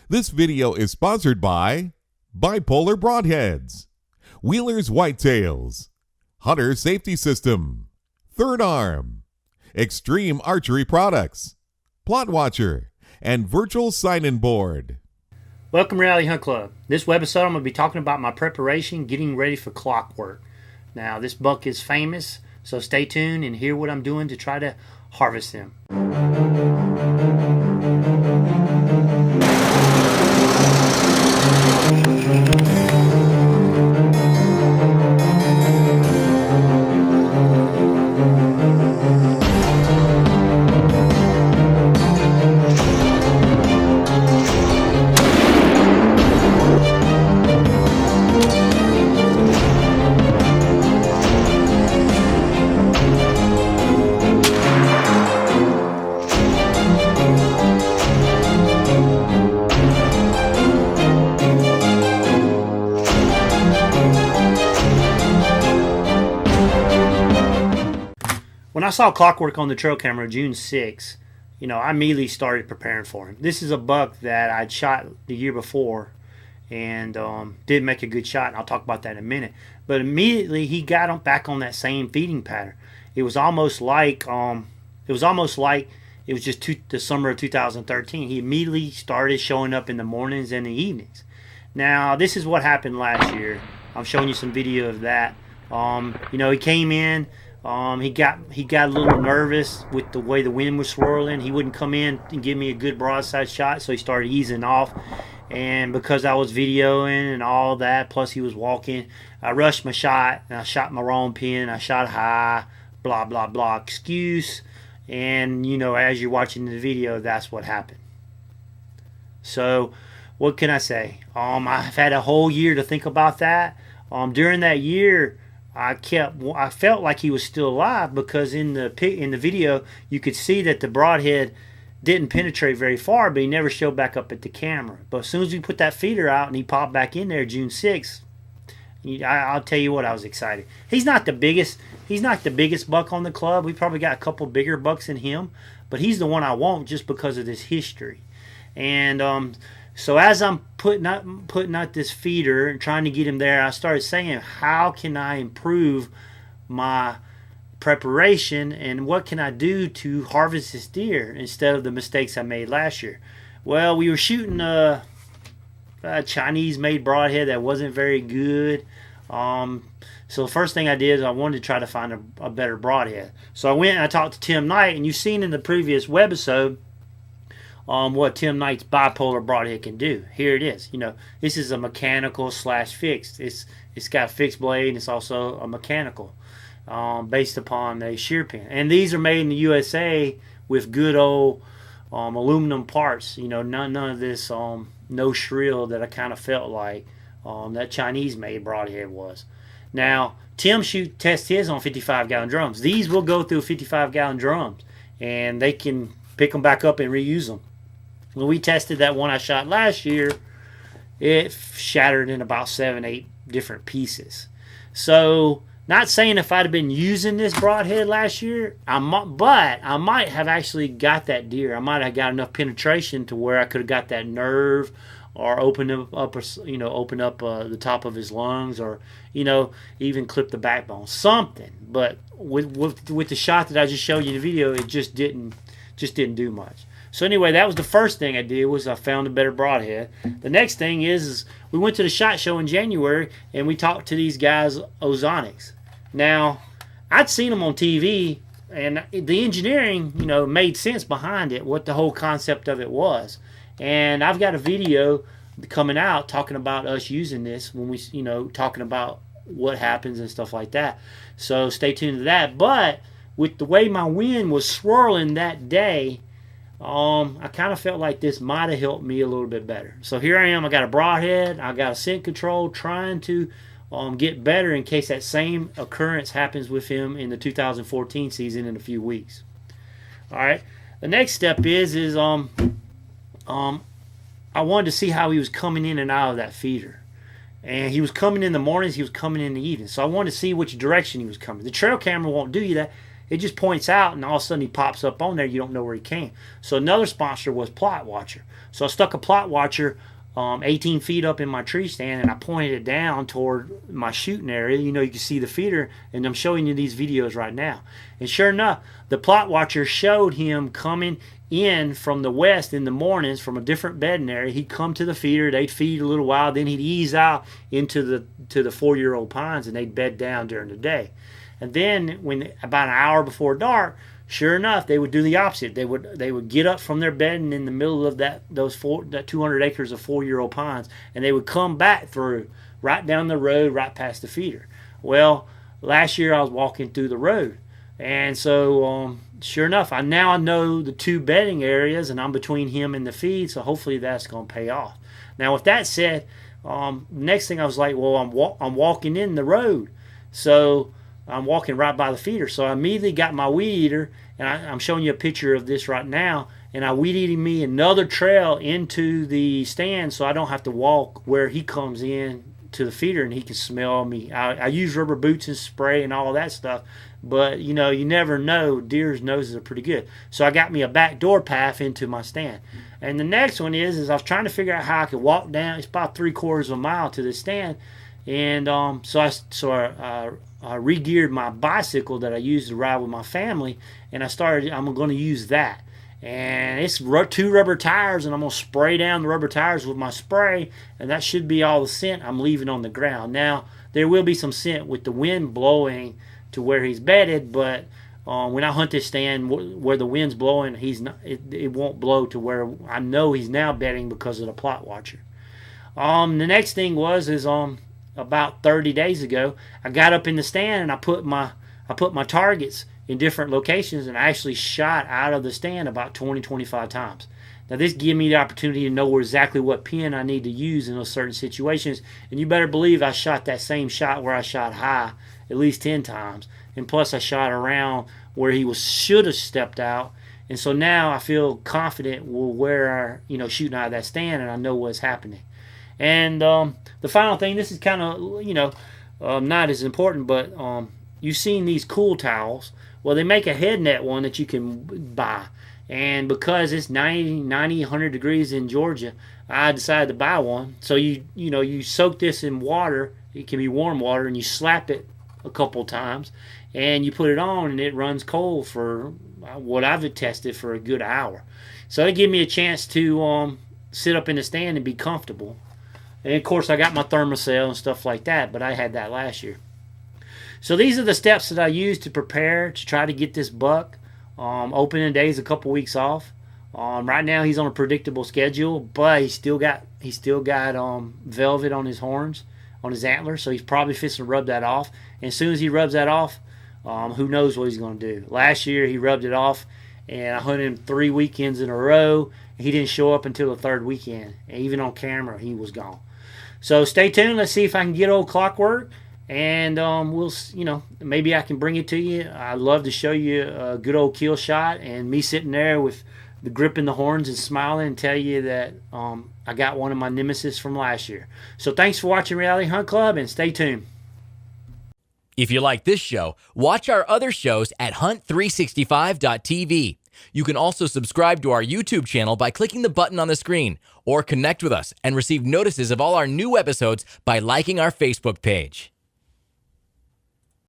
This video is sponsored by Bipolar Broadheads, Wheeler's Whitetails, Hunter Safety System, Third Arm, Extreme Archery Products, PlotWatcher, and Virtual Sign-In Board. Welcome to Reality Hunt Club. This webisode I'm going to be talking about my preparation getting ready for Clockwork. Now this buck is famous, so stay tuned and hear what I'm doing to try to harvest him. When I saw Clockwork on the trail camera June 6, I immediately started preparing for him. This is a buck that I'd shot the year before and did make a good shot, and I'll talk about that in a minute. But immediately he got back on that same feeding pattern. It was almost like it was just the summer of 2013. He immediately started showing up in the mornings and the evenings. Now this is what happened last year. I'm showing you some video of that. He came in. He got a little nervous with the way the wind was swirling. He wouldn't come in and give me a good broadside shot, so he started easing off. And because I was videoing and all that, plus he was walking, I rushed my shot, and I shot my wrong pin. I shot high, blah, blah, blah, excuse. And, as you're watching the video, that's what happened. So, what can I say? I've had a whole year to think about that. During that year, I felt like he was still alive because in the video you could see that the broadhead didn't penetrate very far, but he never showed back up at the camera. But as soon as we put that feeder out and he popped back in there June 6th, I'll tell you what, I was excited. He's not the biggest buck on the club. We probably got a couple bigger bucks than him, but he's the one I want just because of this history. And so as I'm putting out this feeder and trying to get him there, I started saying, how can I improve my preparation and what can I do to harvest this deer instead of the mistakes I made last year? Well, we were shooting a Chinese-made broadhead that wasn't very good. So the first thing I did is I wanted to try to find a better broadhead. So I went and I talked to Tim Knight, and you've seen in the previous webisode what Tim Knight's bipolar broadhead can do. Here it is. This is a mechanical / fixed. It's got a fixed blade, and it's also a mechanical based upon a shear pin. And these are made in the USA with good old aluminum parts. None of this no shrill that I kind of felt like that Chinese made broadhead was. Now Tim test his on 55-gallon drums. These will go through 55-gallon drums, and they can pick them back up and reuse them. When we tested that one I shot last year, it shattered in about 7-8 different pieces. So, not saying if I'd have been using this broadhead last year, but I might have actually got that deer. I might have got enough penetration to where I could have got that nerve, or open up the top of his lungs, or even clip the backbone, something. But with the shot that I just showed you in the video, it just didn't do much. So anyway, that was the first thing I did, was I found a better broadhead. The next thing is we went to the SHOT Show in January, and we talked to these guys, Ozonics. Now, I'd seen them on TV, and the engineering, made sense behind it, what the whole concept of it was. And I've got a video coming out talking about us using this when we, talking about what happens and stuff like that. So stay tuned to that. But with the way my wind was swirling that day, I kind of felt like this might have helped me a little bit better. So here I am. I got a broadhead. I got a scent control, trying to get better in case that same occurrence happens with him in the 2014 season in a few weeks. All right. The next step is I wanted to see how he was coming in and out of that feeder. And he was coming in the mornings. He was coming in the evenings. So I wanted to see which direction he was coming. The trail camera won't do you that. It just points out, and all of a sudden he pops up on there. You don't know where he came. So another sponsor was PlotWatcher. So I stuck a PlotWatcher 18 feet up in my tree stand, and I pointed it down toward my shooting area. You can see the feeder, and I'm showing you these videos right now. And sure enough, the PlotWatcher showed him coming in from the west in the mornings from a different bedding area. He'd come to the feeder, they'd feed a little while, then he'd ease out into the 4-year-old pines, and they'd bed down during the day. And then when about an hour before dark, sure enough, they would do the opposite. They would get up from their bedding in the middle of that 200 acres of 4-year-old pines, and they would come back through right down the road, right past the feeder. Well, last year I was walking through the road, and so sure enough, I know the 2 bedding areas, and I'm between him and the feed, so hopefully that's going to pay off. Now, with that said, next thing I was like, well, I'm walking in the road, so I'm walking right by the feeder. So I immediately got my weed eater, and I'm showing you a picture of this right now, and I weed eating me another trail into the stand so I don't have to walk where he comes in to the feeder and he can smell me. I use rubber boots and spray and all of that stuff, but you never know. Deer's noses are pretty good. So I got me a back door path into my stand. And the next one is I was trying to figure out how I could walk down. It's about 3/4 of a mile to the stand, and so I re-geared my bicycle that I used to ride with my family, and I'm going to use that. And it's 2 rubber tires, and I'm going to spray down the rubber tires with my spray, and that should be all the scent I'm leaving on the ground. Now, there will be some scent with the wind blowing to where he's bedded, but when I hunt this stand where the wind's blowing, it won't blow to where I know he's now bedding because of the PlotWatcher. The next thing is about 30 days ago, I got up in the stand and I put my targets in different locations, and I actually shot out of the stand about 20-25 times. Now this gave me the opportunity to know exactly what pin I need to use in those certain situations, and you better believe I shot that same shot where I shot high at least 10 times, and plus I shot around where he should have stepped out, and so now I feel confident where shooting out of that stand, and I know what's happening. And the final thing, this is kind of not as important, but you've seen these cool towels. Well, they make a head net one that you can buy. And because it's 90, 100 degrees in Georgia, I decided to buy one. So you soak this in water. It can be warm water, and you slap it a couple times, and you put it on, and it runs cold for what I've tested for a good hour. So it gave me a chance to sit up in the stand and be comfortable. And of course, I got my thermocell and stuff like that, but I had that last year. So these are the steps that I used to prepare to try to get this buck. Opening day's a couple weeks off. Right now he's on a predictable schedule, but he's still got velvet on his horns, on his antlers, so he's probably fixing to rub that off. And as soon as he rubs that off, who knows what he's going to do. Last year he rubbed it off, and I hunted him 3 weekends in a row. He didn't show up until the 3rd weekend. And even on camera, he was gone. So stay tuned. Let's see if I can get old Clockwork, and maybe I can bring it to you. I'd love to show you a good old kill shot, and me sitting there with the grip in the horns and smiling and tell you that I got one of my nemesis from last year. So thanks for watching Reality Hunt Club, and stay tuned. If you like this show, watch our other shows at hunt365.tv. You can also subscribe to our YouTube channel by clicking the button on the screen, or connect with us and receive notices of all our new episodes by liking our Facebook page.